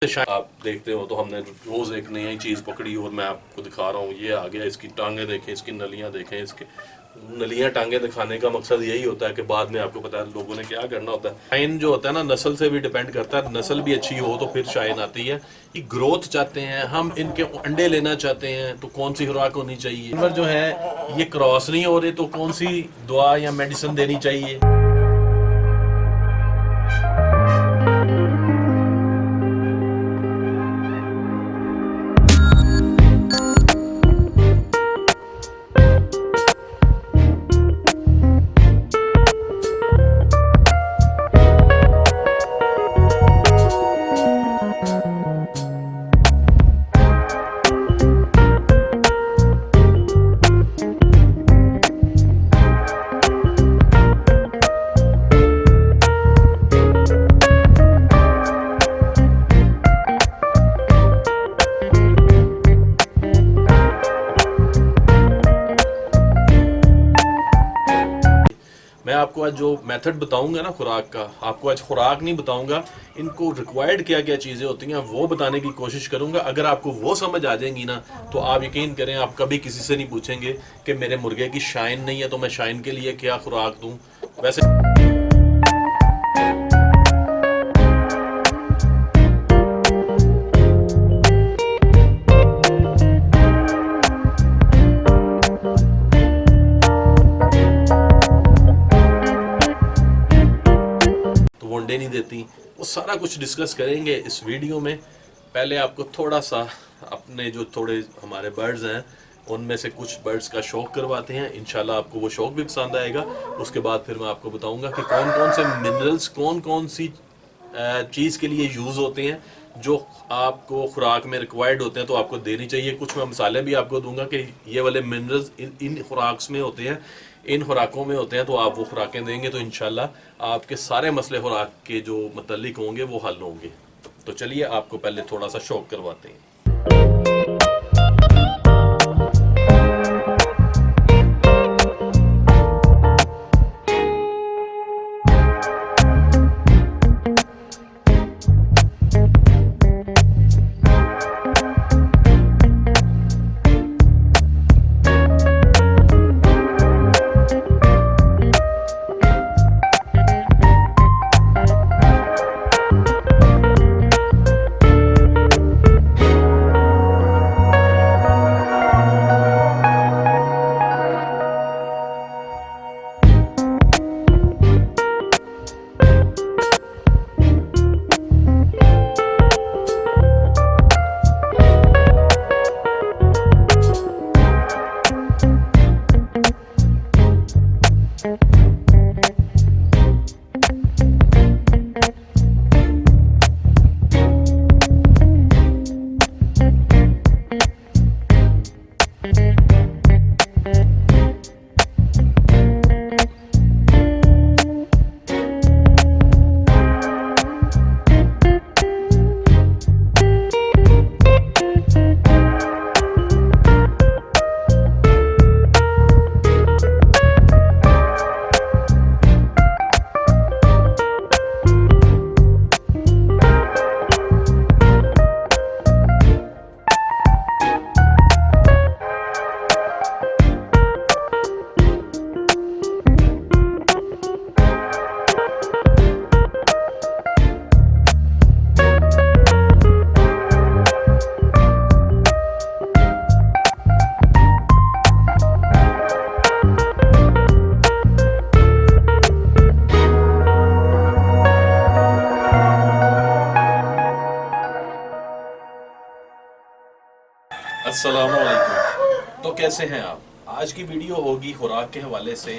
आप देखते हो तो हमने रोज एक नई चीज पकड़ी और मैं आपको दिखा रहा हूँ, ये आ गया, इसकी टांगे देखें, इसकी नलियां देखें। इसके नलियां टांगे दिखाने का मकसद यही होता है कि बाद में आपको पता है लोगों ने क्या करना होता है। शाइन जो होता है ना, नस्ल से भी डिपेंड करता है। नस्ल भी अच्छी हो तो फिर शाइन आती है। ये ग्रोथ चाहते हैं हम, इनके अंडे लेना चाहते हैं तो कौन सी खुराक होनी चाहिए। जानवर जो है ये क्रॉस नहीं हो रहे तो कौन सी दवा या मेडिसिन देनी चाहिए। मैं आपको आज जो मेथड बताऊंगा ना खुराक का, आपको आज खुराक नहीं बताऊंगा, इनको रिक्वायर्ड क्या क्या चीज़ें होती हैं वो बताने की कोशिश करूंगा। अगर आपको वो समझ आ जाएंगी ना तो आप यकीन करें आप कभी किसी से नहीं पूछेंगे कि मेरे मुर्गे की शाइन नहीं है तो मैं शाइन के लिए क्या खुराक दूं। वैसे तो वो अंडे नहीं देती, वो सारा कुछ डिस्कस करेंगे इस वीडियो में। पहले आपको थोड़ा सा अपने जो थोड़े हमारे बर्ड्स हैं उनमें से कुछ बर्ड्स का शौक करवाते हैं, इंशाल्लाह आपको वो शौक भी पसंद आएगा। उसके बाद फिर मैं आपको बताऊंगा कि कौन कौन से मिनरल्स कौन कौन सी चीज़ के लिए यूज़ होते हैं जो आपको खुराक में रिक्वायर्ड होते हैं तो आपको देनी चाहिए। कुछ मैं मसाले भी आपको दूंगा कि ये वाले मिनरल्स इन खुराक में होते हैं, इन खुराकों में होते हैं, तो आप वो खुराकें देंगे तो इंशाल्लाह आपके सारे मसले खुराक के जो मतलब होंगे वो हल होंगे। तो चलिए आपको पहले थोड़ा सा शौक करवाते हैं। अस्सलाम वालेकुम। तो कैसे हैं आप? आज की वीडियो होगी खुराक के हवाले से,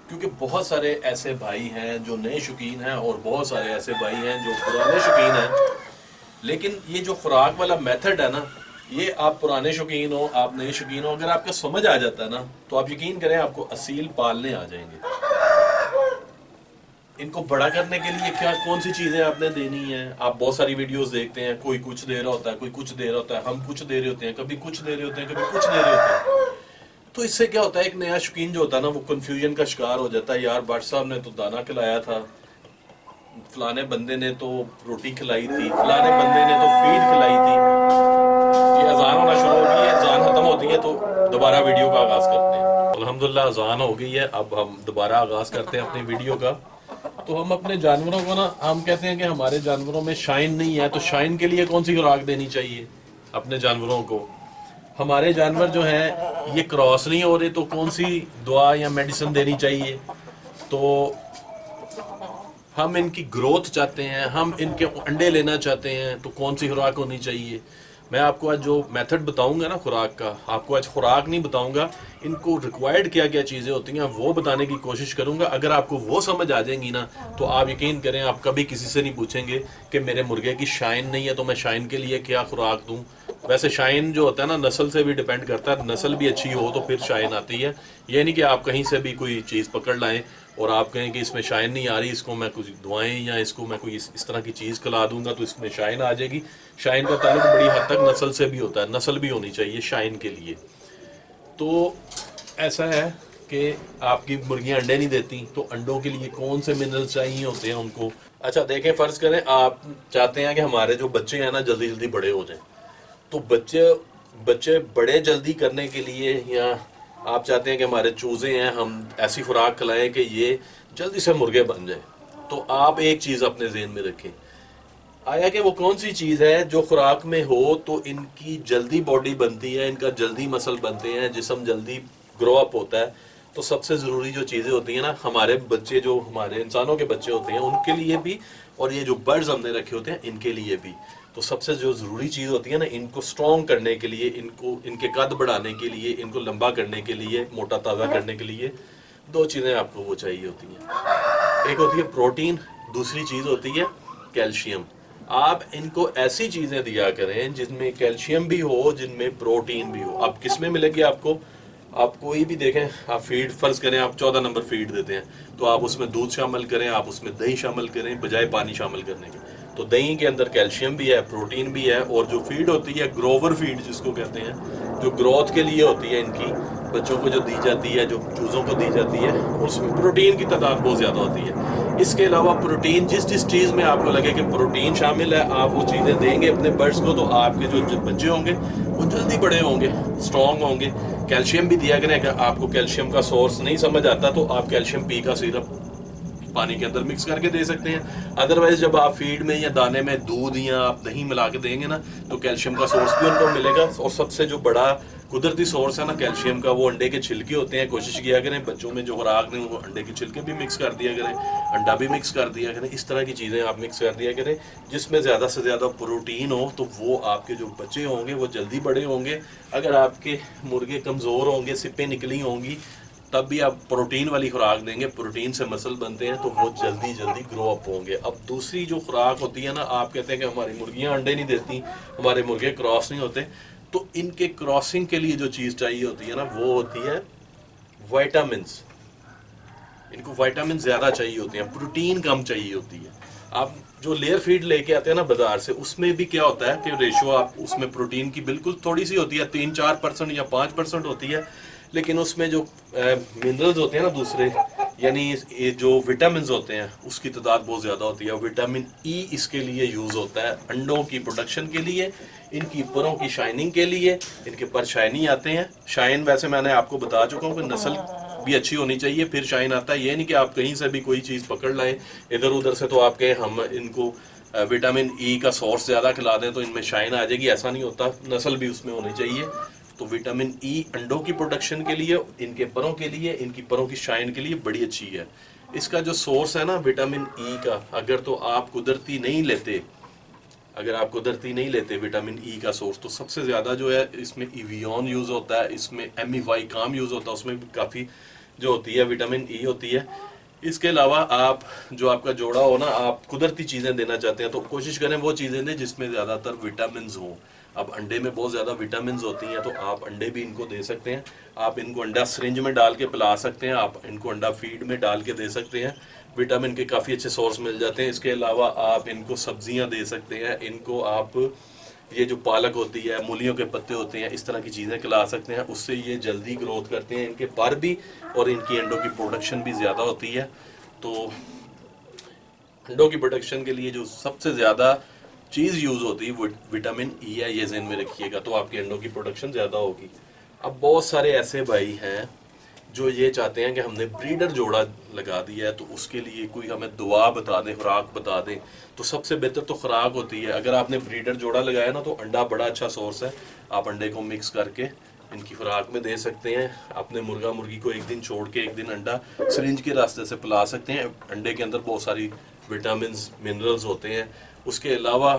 क्योंकि बहुत सारे ऐसे भाई हैं जो नए शौकीन हैं और बहुत सारे ऐसे भाई हैं जो पुराने शौकीन हैं। लेकिन ये जो खुराक वाला मेथड है ना, ये आप पुराने शौकीन हो, आप नए शौकीन हो, अगर आपको समझ आ जाता है ना तो आप यकीन करें आपको असील पालने आ जाएंगे। इनको बड़ा करने के लिए क्या कौन सी चीजें आपने देनी है। आप बहुत सारी वीडियोस देखते हैं, कोई कुछ दे रहा होता है, कोई कुछ दे रहा होता है, हम कुछ दे रहे होते हैं, कभी कुछ दे रहे होते हैं, कभी कुछ दे रहे होते हैं। तो इससे क्या होता है, एक नया शौकीन जो होता है ना वो कंफ्यूजन का शिकार हो जाता है। यार भट्ट साहब ने तो दाना खिलाया था, फलाने बंदे ने तो रोटी खिलाई थी, फलाने बंदे ने तो फीड खिलाई थी। ये अजान होना शुरू हो गई है, अजान खत्म होती है तो दोबारा वीडियो का आगाज करते हैं। अल्हम्दुलिल्लाह अजान हो गई है, अब हम दोबारा आगाज करते हैं अपनी वीडियो का। तो हम अपने जानवरों को ना, हम कहते हैं कि हमारे जानवरों में शाइन नहीं है, तो शाइन के लिए कौन सी खुराक देनी चाहिए अपने जानवरों को। हमारे जानवर जो हैं ये क्रॉस नहीं हो रहे, तो कौन सी दवा या मेडिसिन देनी चाहिए। तो हम इनकी ग्रोथ चाहते हैं, हम इनके अंडे लेना चाहते हैं, तो कौन सी खुराक होनी चाहिए। मैं आपको आज जो मेथड बताऊंगा ना खुराक का, आपको आज खुराक नहीं बताऊंगा, इनको रिक्वायर्ड क्या क्या चीज़ें होती हैं वो बताने की कोशिश करूंगा। अगर आपको वो समझ आ जाएंगी ना, तो आप यकीन करें आप कभी किसी से नहीं पूछेंगे कि मेरे मुर्गे की शाइन नहीं है तो मैं शाइन के लिए क्या खुराक दूं। वैसे शाइन जो होता है ना, नस्ल से भी डिपेंड करता है, नस्ल भी अच्छी हो तो फिर शाइन आती है। ये नहीं कि आप कहीं से भी कोई चीज़ पकड़ लाएं और आप कहें कि इसमें शाइन नहीं आ रही, इसको मैं कुछ दवाएं या इसको मैं कोई इस तरह की चीज़ खिला दूंगा तो इसमें शाइन आ जाएगी। शाइन का ताल्लुक बड़ी हद तक नस्ल से भी होता है, नस्ल भी होनी चाहिए शाइन के लिए। तो ऐसा है कि आपकी मुर्गियां अंडे नहीं देती, तो अंडों के लिए कौन से मिनरल्स चाहिए होते हैं उनको। अच्छा देखें, फ़र्ज़ करें आप चाहते हैं कि हमारे जो बच्चे हैं ना जल्दी जल्दी बड़े हो जाएं, तो बच्चे बड़े जल्दी करने के लिए, या आप चाहते हैं कि हमारे चूज़े हैं हम ऐसी खुराक खिलाएं कि ये जल्दी से मुर्गे बन जाएं, तो आप एक चीज़ अपने ज़हन में रखें, आया कि वो कौन सी चीज़ है जो खुराक में हो तो इनकी जल्दी बॉडी बनती है, इनका जल्दी मसल बनते हैं, जिस्म जल्दी ग्रो अप होता है। तो सबसे ज़रूरी जो चीज़ें होती हैं ना, हमारे बच्चे जो हमारे इंसानों के बच्चे होते हैं उनके लिए भी, और ये जो बर्ड्स हमने रखे होते हैं इनके लिए भी, तो सबसे जो ज़रूरी चीज़ होती है ना, इनको स्ट्रॉन्ग करने के लिए, इनको इनके कद बढ़ाने के लिए, इनको लंबा करने के लिए, मोटा ताज़ा करने के लिए दो चीज़ें आपको वो चाहिए होती हैं। एक होती है प्रोटीन, दूसरी चीज़ होती है कैल्शियम। आप इनको ऐसी चीज़ें दिया करें जिनमें कैल्शियम भी हो, जिनमें प्रोटीन भी हो। अब किस में मिलेगी आपको, आप कोई भी देखें, आप फीड फ़र्ज़ करें आप 14 नंबर फीड देते हैं, तो आप उसमें दूध शामिल करें, आप उसमें दही शामिल करें बजाय पानी शामिल करने के। तो दही के अंदर कैल्शियम भी है, प्रोटीन भी है, और जो फीड होती है ग्रोवर फीड जिसको कहते हैं, जो ग्रोथ के लिए होती है इनकी बच्चों को जो दी जाती है, जो चूज़ों को दी जाती है, उसमें प्रोटीन की तादाद बहुत ज़्यादा होती है। इसके अलावा प्रोटीन, जिस जिस चीज़ में आपको लगे कि प्रोटीन शामिल है, आप वो चीज़ें देंगे अपने बर्ड्स को, तो आपके जो बच्चे होंगे वो जल्दी बड़े होंगे, स्ट्रॉन्ग होंगे। कैल्शियम भी दिया करें, अगर आपको कैल्शियम का सोर्स नहीं समझ आता तो आप कैल्शियम पी का सिरप पानी के अंदर मिक्स करके दे सकते हैं। अदरवाइज जब आप फीड में या दाने में दूध या आप दही मिला के देंगे ना, तो कैल्शियम का सोर्स भी उनको मिलेगा। और सबसे जो बड़ा कुदरती सोर्स है ना कैल्शियम का, वो अंडे के छिलके होते हैं। कोशिश किया करें बच्चों में जो खुराक नहीं, वो अंडे के छिलके भी मिक्स कर दिया करें, अंडा भी मिक्स कर दिया करें, इस तरह की चीज़ें आप मिक्स कर दिया करें जिसमें ज़्यादा से ज़्यादा प्रोटीन हो, तो वो आपके जो बच्चे होंगे वो जल्दी बड़े होंगे। अगर आपके मुर्गे कमज़ोर होंगे, सिप्पें निकली होंगी, तब भी आप प्रोटीन वाली खुराक देंगे, प्रोटीन से मसल बनते हैं, तो वो जल्दी जल्दी ग्रो अप होंगे। अब दूसरी जो खुराक होती है ना, आप कहते हैं कि हमारी मुर्गियां अंडे नहीं देती, हमारे मुर्गे क्रॉस नहीं होते, तो इनके क्रॉसिंग के लिए जो चीज़ चाहिए होती है ना, वो होती है वाइटामिन्स। इनको वाइटामिन ज़्यादा चाहिए होते हैं, प्रोटीन कम चाहिए होती है। आप जो लेयर फीड लेके आते हैं ना बाजार से, उसमें भी क्या होता है कि रेशो आप उसमें प्रोटीन की बिल्कुल थोड़ी सी होती है, 3-4% या 5% होती है, लेकिन उसमें जो मिनरल्स होते हैं ना दूसरे, यानी ये जो विटामिन होते हैं उसकी तादाद बहुत ज़्यादा होती है। विटामिन ई इसके लिए यूज़ होता है अंडों की प्रोडक्शन के लिए, इनकी परों की शाइनिंग के लिए, इनके पर शाइनी आते हैं। शाइन वैसे मैंने आपको बता चुका हूँ कि नस्ल भी अच्छी होनी चाहिए फिर शाइन आता है। ये नहीं कि आप कहीं से भी कोई चीज़ पकड़ लाएं इधर उधर से, तो आप कहें हम इनको विटामिन ई का सोर्स ज़्यादा खिला दें तो इनमें शाइन आ जाएगी, ऐसा नहीं होता। नस्ल भी उसमें होनी चाहिए। तो विटामिन ई अंडों की प्रोडक्शन के लिए, इनके परों के लिए, इनकी परों की शाइन के लिए बड़ी अच्छी है। इसका जो सोर्स है ना विटामिन ई का, अगर तो आप कुदरती नहीं लेते, अगर आप कुदरती नहीं लेते विटामिन ई का सोर्स, तो सबसे ज़्यादा जो है इसमें इवियन यूज़ होता है, इसमें एमिवाई काम यूज़ होता है, उसमें भी काफ़ी जो होती है विटामिन ई होती है। इसके अलावा आप जो आपका जोड़ा हो ना, आप कुदरती चीज़ें देना चाहते हैं तो कोशिश करें वो चीज़ें दें जिसमें ज़्यादातर विटामिन हों। अब अंडे में बहुत ज़्यादा विटामिन होती हैं, तो आप अंडे भी इनको दे सकते हैं। आप इनको अंडा सिरिंज में डाल के पिला सकते हैं, आप इनको अंडा फीड में डाल के दे सकते हैं। विटामिन के काफ़ी अच्छे सोर्स मिल जाते हैं। इसके अलावा आप इनको सब्जियां दे सकते हैं, इनको आप ये जो पालक होती है, मूलियों के पत्ते होते हैं, इस तरह की चीज़ें खिला सकते हैं, उससे ये जल्दी ग्रोथ करते हैं, इनके पर भी और इनकी अंडों की प्रोडक्शन भी ज़्यादा होती है। तो अंडों की प्रोडक्शन के लिए जो सबसे ज़्यादा चीज़ यूज़ होती है वो विटामिन ई है, ये ज़हन में रखिएगा, तो आपकी अंडों की प्रोडक्शन ज़्यादा होगी। अब बहुत सारे ऐसे भाई हैं जो ये चाहते हैं कि हमने ब्रीडर जोड़ा लगा दिया है तो उसके लिए कोई हमें दुआ बता दें, खुराक बता दें। तो सबसे बेहतर तो खुराक होती है। अगर आपने ब्रीडर जोड़ा लगाया ना तो अंडा बड़ा अच्छा सोर्स है, आप अंडे को मिक्स करके इनकी खुराक में दे सकते हैं। अपने मुर्गा मुर्गी को एक दिन छोड़ के एक दिन अंडा सिरिंज के रास्ते से पिला सकते हैं। अंडे के अंदर बहुत सारी विटामिन मिनरल्स होते हैं। उसके अलावा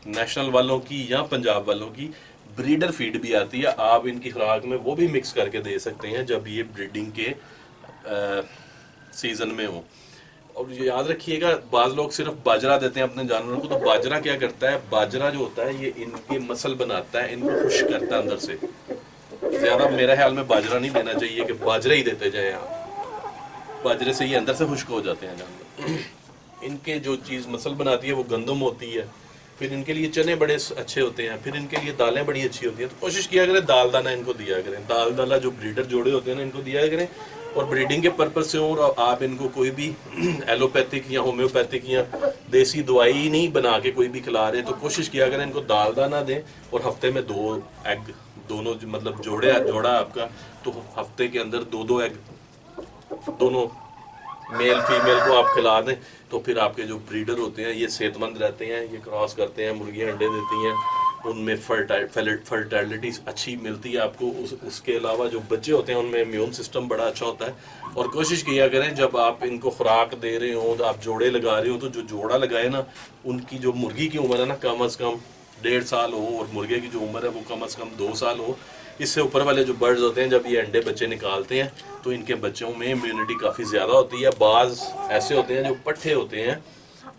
नेशनल वालों की या पंजाब वालों की ब्रीडर फीड भी आती है, आप इनकी खुराक में वो भी मिक्स करके दे सकते हैं जब ये ब्रीडिंग के सीज़न में हो। और ये याद रखिएगा, बाज़ लोग सिर्फ बाजरा देते हैं अपने जानवरों को, तो बाजरा क्या करता है, बाजरा जो होता है ये इनके मसल बनाता है, इनको खुश करता है अंदर से। ज़्यादा मेरे ख्याल में बाजरा नहीं देना चाहिए कि बाजरा ही देते जाएं आप, बाजरे से ये अंदर से खुश्क हो जाते हैं जानवर। इनके जो चीज़ मसल बनाती है वो गंदम होती है, फिर इनके लिए चने बड़े अच्छे होते हैं, फिर इनके लिए दालें बड़ी अच्छी होती हैं। तो कोशिश किया करें दाल दाना इनको दिया करें, दाल दाला जो ब्रीडर जोड़े होते हैं ना इनको दिया करें। और ब्रीडिंग के पर्पज़ से हो, और आप इनको कोई भी एलोपैथिक या होम्योपैथिक या देसी दवाई नहीं बना के कोई भी खिला रहे, तो कोशिश किया करें इनको दाल दाना दें। और हफ्ते में 2 एग, दोनों मतलब जोड़ा आपका, तो हफ्ते के अंदर 2 एग दोनों मेल फीमेल को आप खिला दें, तो फिर आपके जो ब्रीडर होते हैं ये सेहतमंद रहते हैं, ये क्रॉस करते हैं, मुर्गियाँ अंडे देती हैं, उनमें फर्टिलिटी अच्छी मिलती है आपको। उसके अलावा जो बच्चे होते हैं उनमें इम्यून सिस्टम बड़ा अच्छा होता है। और कोशिश किया करें जब आप इनको खुराक दे रहे हो, तो आप जोड़े लगा रहे हो, तो जो जोड़ा लगाए ना उनकी जो मुर्गी की उम्र है ना कम अज़ कम 1.5 साल हो, और मुर्गे की जो उम्र है वो कम अज़ कम 2 साल हो। इससे ऊपर वाले जो बर्ड्स होते हैं जब ये अंडे बच्चे निकालते हैं तो इनके बच्चों में इम्यूनिटी काफ़ी ज़्यादा होती है। बाज़ ऐसे होते हैं जो पट्ठे होते हैं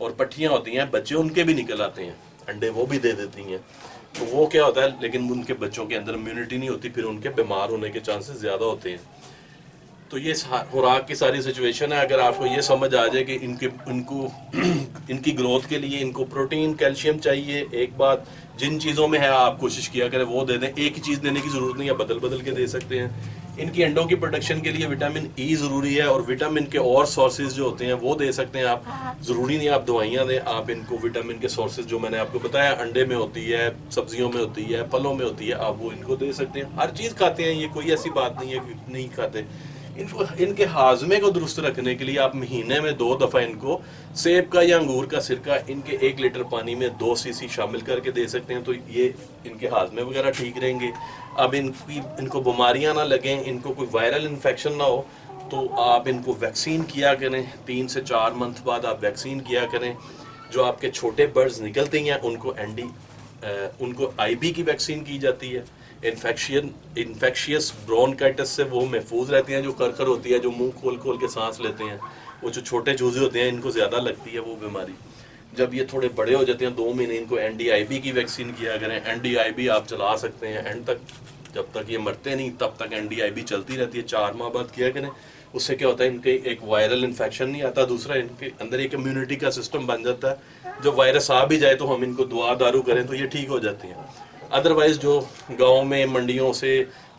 और पट्ठियाँ होती हैं, बच्चे उनके भी निकल आते हैं, अंडे वो भी दे देती हैं। तो वो क्या होता है, लेकिन उनके बच्चों के अंदर इम्यूनिटी नहीं होती, फिर उनके बीमार होने के चांसेस ज़्यादा होते हैं। तो ये खुराक की सारी सिचुएशन है। अगर आपको ये समझ आ जाए कि इनको इनकी ग्रोथ के लिए इनको प्रोटीन कैल्शियम चाहिए, एक बात जिन चीज़ों में है आप कोशिश किया करें वो दे दें। एक ही चीज़ देने की ज़रूरत नहीं है, बदल बदल के दे सकते हैं। इनकी अंडों की प्रोडक्शन के लिए विटामिन ई ज़रूरी है, और विटामिन के और सोर्सेज जो होते हैं वो दे सकते हैं आप। ज़रूरी नहीं आप दवाइयाँ दें, आप इनको विटामिन के सोर्सेज जो मैंने आपको बताया अंडे में होती है, सब्जियों में होती है, फलों में होती है, आप वो इनको दे सकते हैं। हर चीज़ खाते हैं, ये कोई ऐसी बात नहीं है कि नहीं खाते। इनको इनके हाजमे को दुरुस्त रखने के लिए आप महीने में 2 दफ़ा इनको सेब का या अंगूर का सिरका इनके 1 लीटर पानी में 2 सीसी शामिल करके दे सकते हैं, तो ये इनके हाजमे वगैरह ठीक रहेंगे। अब इनको बीमारियां ना लगें, इनको कोई वायरल इन्फेक्शन ना हो, तो आप इनको वैक्सीन किया करें। 3 से 4 मंथ बाद आप वैक्सीन किया करें। जो आपके छोटे बर्ड्स निकलते हैं उनको आईबी की वैक्सीन की जाती है। इन्फेक्शियस ब्रोंकाइटिस से वो महफूज रहती हैं, जो करकर होती है, जो मुंह खोल खोल के सांस लेते हैं, वो जो छोटे चूजे होते हैं इनको ज़्यादा लगती है वो बीमारी। जब ये थोड़े बड़े हो जाते हैं 2 महीने, इनको NDIB की वैक्सीन किया करें। NDIB आप चला सकते हैं एंड तक, जब तक ये मरते नहीं तब तक NDIB चलती रहती है, 4 माह बाद किया करें। उससे क्या होता है, इनके एक वायरल इन्फेक्शन नहीं आता, दूसरा इनके अंदर एक इम्यूनिटी का सिस्टम बन जाता है। जब वायरस आ भी जाए तो हम इनको दुआ दारू करें तो ये ठीक हो जाती हैं। अदरवाइज़ जो गांव में मंडियों से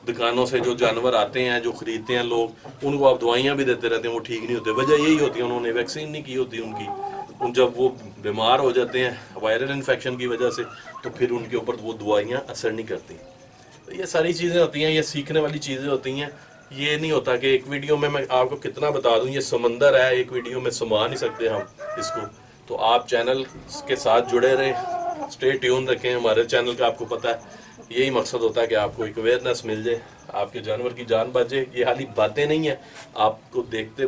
दुकानों से जो जानवर आते हैं, जो ख़रीदते हैं लोग, उनको आप दवाइयाँ भी देते रहते हैं, वो ठीक नहीं होते। वजह यही होती है उन्होंने वैक्सीन नहीं की होती उनकी। जब वो बीमार हो जाते हैं वायरल इन्फेक्शन की वजह से, तो फिर उनके ऊपर वो दवाइयाँ असर नहीं करती। तो ये सारी चीज़ें होती हैं, ये सीखने वाली चीज़ें होती हैं। ये नहीं होता कि एक वीडियो में मैं आपको कितना बता दूं, ये समंदर है, एक वीडियो में समा नहीं सकते हम इसको। तो आप चैनल के साथ जुड़े रहें, स्टे ट्यून रखें हमारे चैनल का। आपको पता है यही मकसद होता है कि आपको एक अवेयरनेस मिल जाए, आपके जानवर की जान बच जाए। ये खाली बातें नहीं है, आपको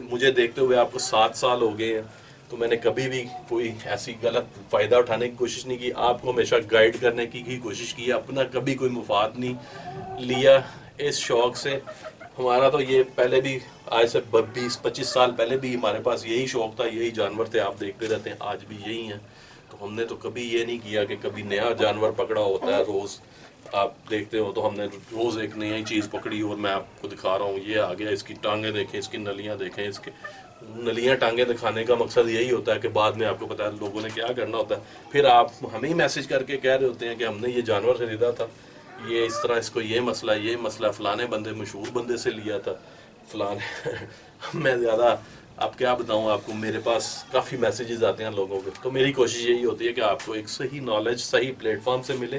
मुझे देखते हुए आपको 7 साल हो गए हैं, तो मैंने कभी भी कोई ऐसी गलत फ़ायदा उठाने की कोशिश नहीं की। आपको हमेशा गाइड करने की ही कोशिश की है, अपना कभी कोई मुफाद नहीं लिया। इस शौक़ से हमारा तो ये पहले भी, आज से 20-25 साल पहले भी हमारे पास यही शौक़ था, यही जानवर थे, आप देखते रहते हैं, आज भी यही हैं। तो हमने तो कभी ये नहीं किया कि कभी नया जानवर पकड़ा होता है। रोज़ आप देखते हो तो हमने रोज़ एक नई चीज़ पकड़ी और मैं आपको दिखा रहा हूँ, ये आ गया, इसकी टांगें देखें, इसकी नलियाँ देखें। इसके नलियाँ टांगें दिखाने का मकसद यही होता है कि बाद में आपको पता है लोगों ने क्या करना होता है। फिर आप हमें ही मैसेज करके कह रहे होते हैं कि हमने ये जानवर खरीदा था, ये इस तरह, इसको ये मसला फ़लाने बंदे, मशहूर बंदे से लिया था फ़लाने मैं ज़्यादा अब क्या बताऊं आपको, मेरे पास काफ़ी मैसेजेस आते हैं लोगों के, तो मेरी कोशिश यही होती है कि आपको एक सही नॉलेज सही प्लेटफॉर्म से मिले।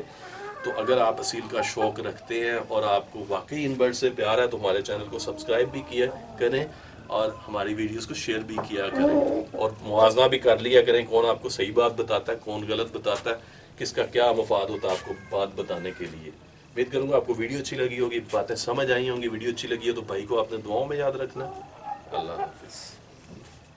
तो अगर आप असील का शौक़ रखते हैं और आपको वाकई इन बर्ड से प्यार है तो हमारे चैनल को सब्सक्राइब भी किया करें और हमारी वीडियोस को शेयर भी किया करें और मुआवजा भी कर लिया करें, कौन आपको सही बात बताता है, कौन गलत बताता है, किसका क्या मफाद होता है आपको बात बताने के लिए। उम्मीद करूँगा आपको वीडियो अच्छी लगी होगी, बातें समझ आई होंगी। वीडियो अच्छी लगी हो तो भाई को अपने दुआओं में याद रखना। अल्लाह हाफिज़।